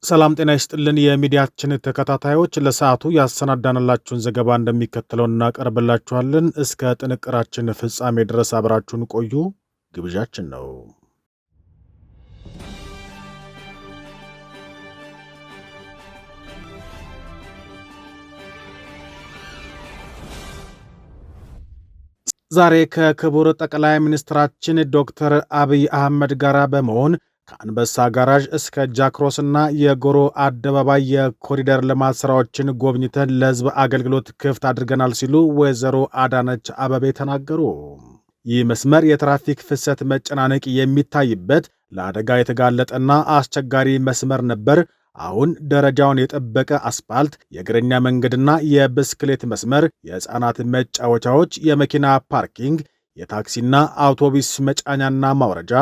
ሰላም ጤና ይስጥልን የሚዲያችን ተከታታዮች ለሰዓቱ ያሰናዳንላችሁን ዘገባ እንደሚከተለው እናቀርብላችኋለን። እስከ ጥንቅራችን ፍጻሜ ድረስ አብራችሁን ቆዩ ግብዣችን ነው። ዛሬ ከክቡር ጠቅላይ ሚኒስትራችን ዶክተር አብይ አህመድ ጋር በመሆን ከአንበሳ ጋራዥ እስከ ጃክሮስና የጎሮ አደባባይ የኮሪደር ልማት ስራዎችን ጎብኝተን ለሕዝብ አገልግሎት ክፍት አድርገናል ሲሉ ወይዘሮ አዳነች አቤቤ ተናገሩ። ይህ መስመር የትራፊክ ፍሰት መጨናነቅ የሚታይበት ለአደጋ የተጋለጠና አስቸጋሪ መስመር ነበር። አሁን ደረጃውን የጠበቀ አስፓልት፣ የእግረኛ መንገድና የብስክሌት መስመር፣ የሕፃናት መጫወቻዎች፣ የመኪና ፓርኪንግ፣ የታክሲና አውቶቡስ መጫኛና ማውረጃ፣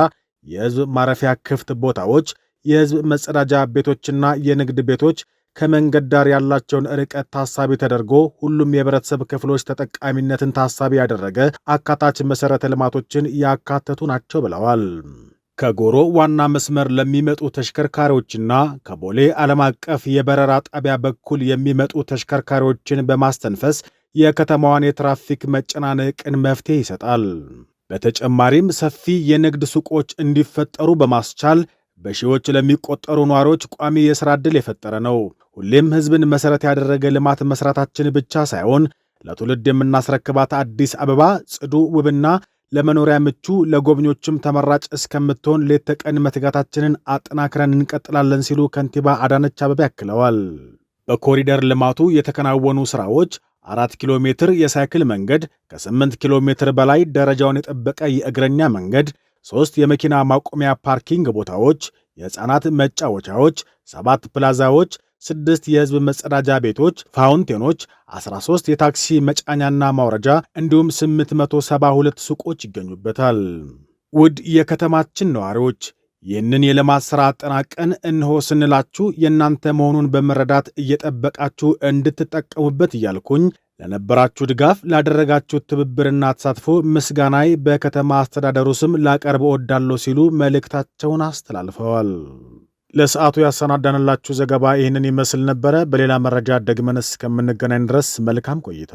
የሕዝብ ማረፊያ ክፍት ቦታዎች፣ የሕዝብ መጸዳጃ ቤቶችና የንግድ ቤቶች ከመንገድ ዳር ያላቸውን ርቀት ታሳቢ ተደርጎ ሁሉም የህብረተሰብ ክፍሎች ተጠቃሚነትን ታሳቢ ያደረገ አካታች መሠረተ ልማቶችን ያካተቱ ናቸው ብለዋል። ከጎሮ ዋና መስመር ለሚመጡ ተሽከርካሪዎችና ከቦሌ ዓለም አቀፍ የበረራ ጣቢያ በኩል የሚመጡ ተሽከርካሪዎችን በማስተንፈስ የከተማዋን የትራፊክ መጨናነቅን መፍትሄ ይሰጣል። በተጨማሪም ሰፊ የንግድ ሱቆች እንዲፈጠሩ በማስቻል በሺዎች ለሚቆጠሩ ነዋሪዎች ቋሚ የሥራ ዕድል የፈጠረ ነው። ሁሌም ሕዝብን መሠረት ያደረገ ልማት መሥራታችን ብቻ ሳይሆን ለትውልድ የምናስረክባት አዲስ አበባ ጽዱ፣ ውብና ለመኖሪያ ምቹ፣ ለጎብኞችም ተመራጭ እስከምትሆን ሌት ተቀን መትጋታችንን አጠናክረን እንቀጥላለን ሲሉ ከንቲባ አዳነች አቤቤ አክለዋል። በኮሪደር ልማቱ የተከናወኑ ሥራዎች 4 ኪሎ ሜትር የሳይክል መንገድ፣ ከ8 ኪሎ ሜትር በላይ ደረጃውን የጠበቀ የእግረኛ መንገድ፣ 3 የመኪና ማቆሚያ ፓርኪንግ ቦታዎች፣ የሕፃናት መጫወቻዎች፣ 7 ፕላዛዎች፣ 6 የሕዝብ መጸዳጃ ቤቶች፣ ፋውንቴኖች፣ 13 የታክሲ መጫኛና ማውረጃ እንዲሁም 872 ሱቆች ይገኙበታል። ውድ የከተማችን ነዋሪዎች ይህንን የልማት ሥራ አጠናቀን እንሆ ስንላችሁ የእናንተ መሆኑን በመረዳት እየጠበቃችሁ እንድትጠቀሙበት እያልኩኝ ለነበራችሁ ድጋፍ፣ ላደረጋችሁ ትብብርና ተሳትፎ ምስጋናይ በከተማ አስተዳደሩ ስም ላቀርብ እወዳለሁ ሲሉ መልእክታቸውን አስተላልፈዋል። ለሰዓቱ ያሰናዳንላችሁ ዘገባ ይህንን ይመስል ነበረ። በሌላ መረጃ ደግመን እስከምንገናኝ ድረስ መልካም ቆይታ